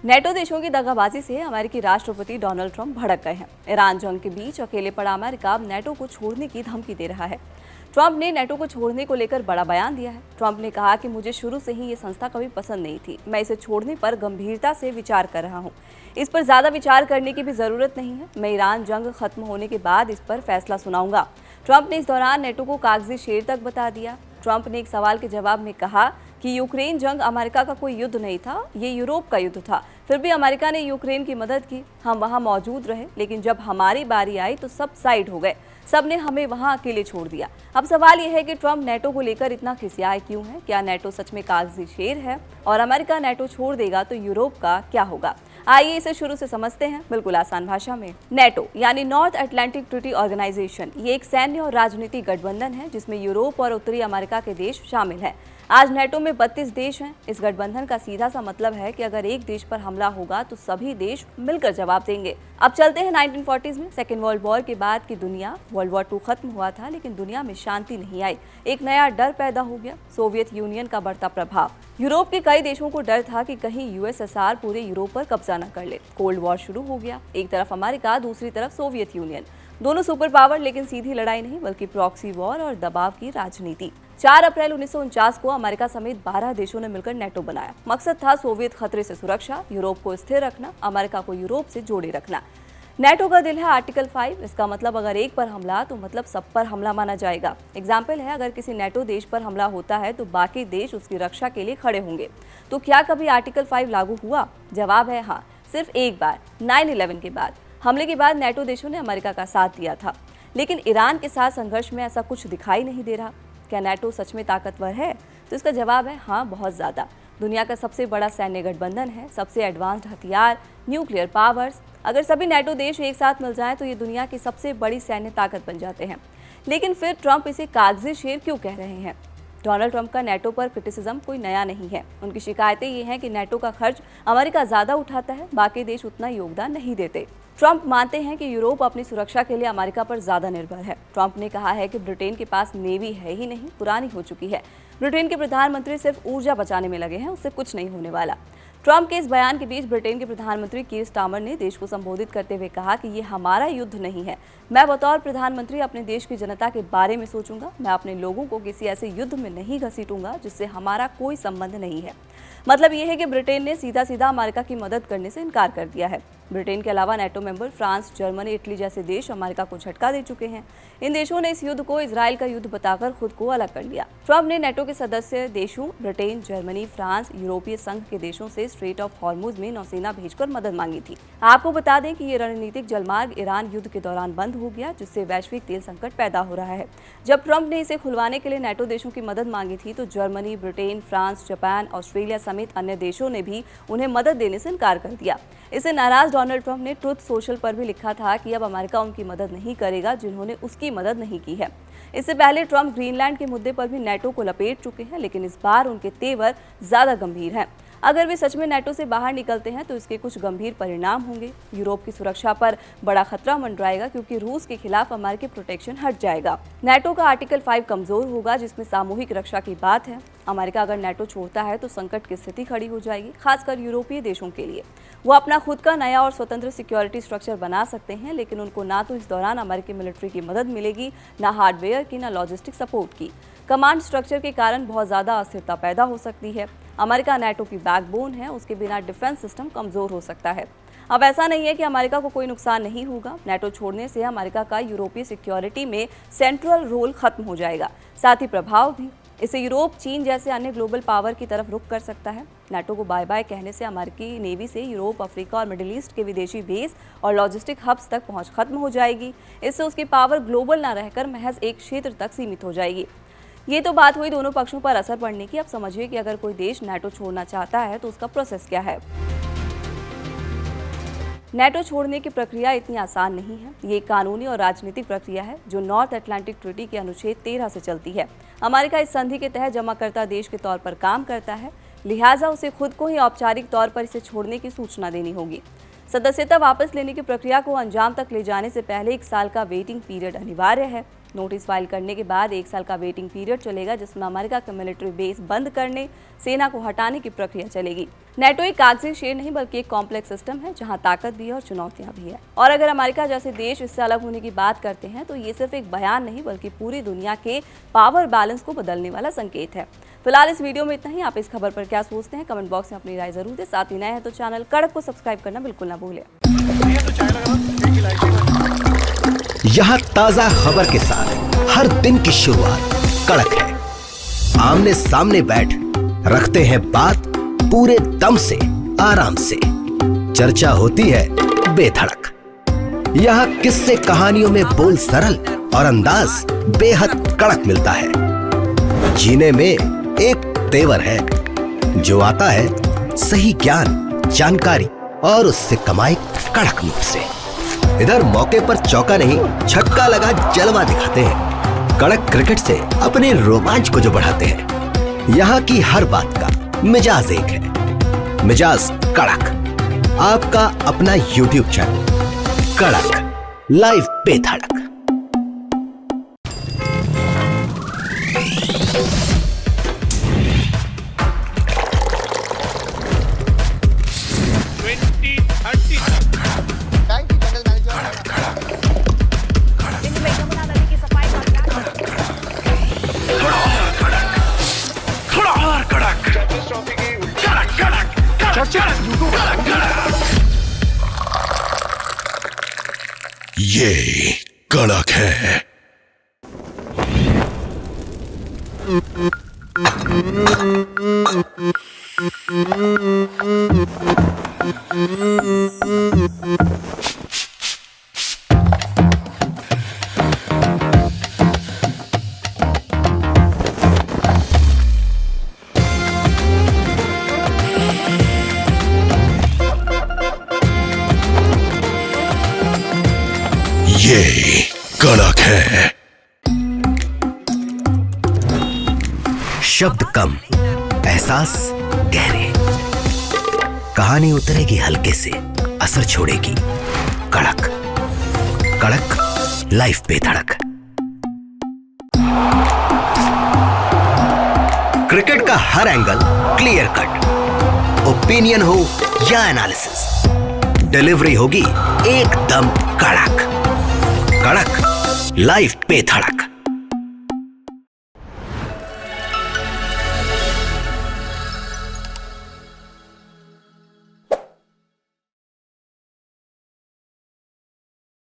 NATO देशों की दगाबाजी से अमेरिकी राष्ट्रपति डोनाल्ड ट्रंप भड़क गए हैं। ईरान जंग के बीच अकेले पड़ा अमेरिका अब नेटो को छोड़ने की धमकी दे रहा है। ट्रंप ने नेटो को छोड़ने को लेकर बड़ा बयान दिया है। ट्रंप ने कहा कि मुझे शुरू से ही ये संस्था कभी पसंद नहीं थी। मैं इसे छोड़ने पर गंभीरता से विचार कर रहा हूँ। इस पर ज्यादा विचार करने की भी जरूरत नहीं है। मैं ईरान जंग खत्म होने के बाद इस पर फैसला सुनाऊंगा। ट्रंप ने इस दौरान नेटो को कागजी शेर तक बता दिया। ट्रंप ने एक सवाल के जवाब में कहा कि यूक्रेन जंग अमेरिका का कोई युद्ध नहीं था, ये यूरोप का युद्ध था। फिर भी अमेरिका ने यूक्रेन की मदद की। हम वहां मौजूद रहे, लेकिन जब हमारी बारी आई तो सब साइड हो गए। सब ने हमें वहां अकेले छोड़ दिया। अब सवाल यह है कि ट्रंप नेटो को लेकर इतना खिसियाए क्यों है? क्या नेटो सच में कागजी शेर है? और अमेरिका नेटो छोड़ देगा तो यूरोप का क्या होगा? आइए इसे शुरू से समझते हैं, बिल्कुल आसान भाषा में। नेटो यानी नॉर्थ अटलांटिक ट्रीटी ऑर्गेनाइजेशन, ये एक सैन्य और राजनीतिक गठबंधन है जिसमें यूरोप और उत्तरी अमेरिका के देश शामिल हैं। आज नेटो में 32 देश हैं। इस गठबंधन का सीधा सा मतलब है कि अगर एक देश पर हमला होगा तो सभी देश मिलकर जवाब देंगे। अब चलते हैं 1940s में। सेकेंड वर्ल्ड वॉर के बाद की दुनिया, वर्ल्ड वॉर 2 खत्म हुआ था, लेकिन दुनिया में शांति नहीं आई। एक नया डर पैदा हो गया, सोवियत यूनियन का बढ़ता प्रभाव। यूरोप के कई देशों को डर था कि कहीं यूएसएसआर पूरे यूरोप पर कब्जा न कर ले। कोल्ड वॉर शुरू हो गया। एक तरफ अमेरिका, दूसरी तरफ सोवियत यूनियन, दोनों सुपर पावर, लेकिन सीधी लड़ाई नहीं बल्कि प्रॉक्सी वॉर और दबाव की राजनीति। 4 अप्रैल 1949 को अमेरिका समेत 12 देशों ने मिलकर नेटो बनाया। मकसद था सोवियत खतरे से सुरक्षा, यूरोप को स्थिर रखना, अमेरिका को यूरोप से जोड़े रखना। नेटो का दिल है आर्टिकल 5। इसका मतलब अगर एक पर हमला तो मतलब सब पर हमला माना जाएगा। एग्जाम्पल है, अगर किसी नेटो देश पर हमला होता है तो बाकी देश उसकी रक्षा के लिए खड़े होंगे। तो क्या कभी आर्टिकल 5 लागू हुआ? जवाब है हाँ, सिर्फ एक बार, 9/11 के बाद। हमले के बाद नेटो देशों ने अमेरिका का साथ दिया था, लेकिन ईरान के साथ संघर्ष में ऐसा कुछ दिखाई नहीं दे रहा। क्या नेटो सच में ताकतवर है? तो इसका जवाब है हाँ, बहुत ज़्यादा। दुनिया का सबसे बड़ा सैन्य गठबंधन है, सबसे एडवांस्ड हथियार, न्यूक्लियर पावर्स। अगर सभी नेटो देश एक साथ मिल जाएं तो ये दुनिया की सबसे बड़ी सैन्य ताकत बन जाते हैं। लेकिन फिर ट्रंप इसे कागजी शेर क्यों कह रहे हैं? डोनाल्ड ट्रंप का नेटो पर क्रिटिसिज्म कोई नया नहीं है। उनकी शिकायतें ये हैं कि नेटो का खर्च अमेरिका ज़्यादा उठाता है, बाकी देश उतना योगदान नहीं देते। ट्रंप मानते हैं कि यूरोप अपनी सुरक्षा के लिए अमेरिका पर ज्यादा निर्भर है। ट्रंप ने कहा है कि ब्रिटेन के पास नेवी है ही नहीं, पुरानी हो चुकी है। ब्रिटेन के प्रधानमंत्री सिर्फ ऊर्जा बचाने में लगे हैं, उससे कुछ नहीं होने वाला। ट्रंप के इस बयान के बीच ब्रिटेन के प्रधानमंत्री कीर स्टारमर ने देश को संबोधित करते हुए कहा कि ये हमारा युद्ध नहीं है। मैं बतौर प्रधानमंत्री अपने देश की जनता के बारे में सोचूंगा। मैं अपने लोगों को किसी ऐसे युद्ध में नहीं घसीटूंगा जिससे हमारा कोई संबंध नहीं है। मतलब ये है कि ब्रिटेन ने सीधा सीधा अमेरिका की मदद करने से इनकार कर दिया है। ब्रिटेन के अलावा NATO member France, Germany, Italy जैसे देश अमेरिका को झटका दे चुके हैं। इन देशों ने इस युद्ध को इजराइल का युद्ध बताकर खुद को अलग कर लिया। ट्रंप ने नेटो के सदस्य देशों ब्रिटेन, जर्मनी, फ्रांस, यूरोपीय संघ के देशों से स्ट्रेट ऑफ हॉर्मुज में नौसेना भेजकर मदद मांगी थी। आपको बता दें कि ये रणनीतिक जलमार्ग ईरान युद्ध के दौरान बंद हो गया, जिससे वैश्विक तेल संकट पैदा हो रहा है। जब ट्रंप ने इसे खुलवाने के लिए नेटो देशों की मदद मांगी थी तो Germany, Britain, France, Japan, Australia समेत अन्य देशों ने भी उन्हें मदद देने से इनकार कर दिया। इससे नाराज डोनाल्ड ट्रंप ने ट्रुथ सोशल पर भी लिखा था कि अब अमेरिका उनकी मदद नहीं करेगा जिन्होंने उसकी मदद नहीं की है। इससे पहले ट्रंप ग्रीनलैंड के मुद्दे पर भी नेटो को लपेट चुके हैं, लेकिन इस बार उनके तेवर ज्यादा गंभीर हैं। अगर वे सच में नेटो से बाहर निकलते हैं तो इसके कुछ गंभीर परिणाम होंगे। यूरोप की सुरक्षा पर बड़ा खतरा मंडराएगा, क्योंकि रूस के खिलाफ अमेरिकी प्रोटेक्शन हट जाएगा। नेटो का आर्टिकल 5 कमजोर होगा, जिसमें सामूहिक रक्षा की बात है। अमेरिका अगर नेटो छोड़ता है तो संकट की स्थिति खड़ी हो जाएगी, खासकर यूरोपीय देशों के लिए। वो अपना खुद का नया और स्वतंत्र सिक्योरिटी स्ट्रक्चर बना सकते हैं, लेकिन उनको ना तो इस दौरान अमेरिकी मिलिट्री की मदद मिलेगी, ना हार्डवेयर की, ना लॉजिस्टिक सपोर्ट की। कमांड स्ट्रक्चर के कारण बहुत ज़्यादा अस्थिरता पैदा हो सकती है। अमेरिका नेटो की बैकबोन है, उसके बिना डिफेंस सिस्टम कमज़ोर हो सकता है। अब ऐसा नहीं है कि अमेरिका को कोई नुकसान नहीं होगा। नेटो छोड़ने से अमेरिका का यूरोपीय सिक्योरिटी में सेंट्रल रोल खत्म हो जाएगा, साथ ही प्रभाव भी। इससे यूरोप चीन जैसे अन्य ग्लोबल पावर की तरफ रुख कर सकता है। नेटो को बाय बाय कहने से अमेरिकी नेवी से यूरोप, अफ्रीका और मिडिल ईस्ट के विदेशी बेस और लॉजिस्टिक हब्स तक पहुंच खत्म हो जाएगी। इससे उसकी पावर ग्लोबल न रहकर महज एक क्षेत्र तक सीमित हो जाएगी। ये तो बात हुई दोनों पक्षों पर असर पड़ने की। अब समझिए कि अगर कोई देश नेटो छोड़ना चाहता है तो उसका प्रोसेस क्या है। नेटो छोड़ने की प्रक्रिया इतनी आसान नहीं है। ये एक कानूनी और राजनीतिक प्रक्रिया है जो नॉर्थ अटलांटिक ट्रीटी के अनुच्छेद 13 से चलती है। अमेरिका इस संधि के तहत जमाकर्ता देश के तौर पर काम करता है, लिहाजा उसे खुद को ही औपचारिक तौर पर इसे छोड़ने की सूचना देनी होगी। सदस्यता वापस लेने की प्रक्रिया को अंजाम तक ले जाने से पहले 1 साल का वेटिंग पीरियड अनिवार्य है। नोटिस फाइल करने के बाद 1 साल का वेटिंग पीरियड चलेगा, जिसमें अमेरिका का मिलिट्री बेस बंद करने, सेना को हटाने की प्रक्रिया चलेगी। नेटो एक कागजी शेर नहीं बल्कि एक कॉम्प्लेक्स सिस्टम है, जहां ताकत भी है और चुनौतियां भी है। और अगर अमेरिका जैसे देश इससे अलग होने की बात करते हैं तो ये सिर्फ एक बयान नहीं बल्कि पूरी दुनिया के पावर बैलेंस को बदलने वाला संकेत है। फिलहाल इस वीडियो में इतना ही। आप इस खबर पर क्या सोचते हैं, कमेंट बॉक्स में अपनी राय जरूर दें। साथ ही नए हैं तो चैनल कड़क को सब्सक्राइब करना बिल्कुल ना भूलें। यहाँ ताजा खबर के साथ हर दिन की शुरुआत कड़क है। आमने सामने बैठ रखते हैं बात पूरे दम से, आराम से। चर्चा होती है बेधड़क। यहाँ किस्से कहानियों में बोल सरल और अंदाज बेहद कड़क मिलता है। जीने में एक तेवर है जो आता है सही ज्ञान, जानकारी और उससे कमाई कड़क नोट से। इधर मौके पर चौका नहीं छक्का लगा जलवा दिखाते हैं। कड़क क्रिकेट से अपने रोमांच को जो बढ़ाते हैं। यहाँ की हर बात का मिजाज एक है, मिजाज कड़क। आपका अपना YouTube चैनल कड़क लाइव बेधड़क। ये कड़क है। ये कड़क है। शब्द कम, एहसास गहरे। कहानी उतरेगी हल्के से, असर छोड़ेगी कड़क। कड़क लाइव बेधड़क। क्रिकेट का हर एंगल क्लियर कट, ओपिनियन हो या एनालिसिस, डिलीवरी होगी एकदम कड़क। कड़क लाइव बेधड़क।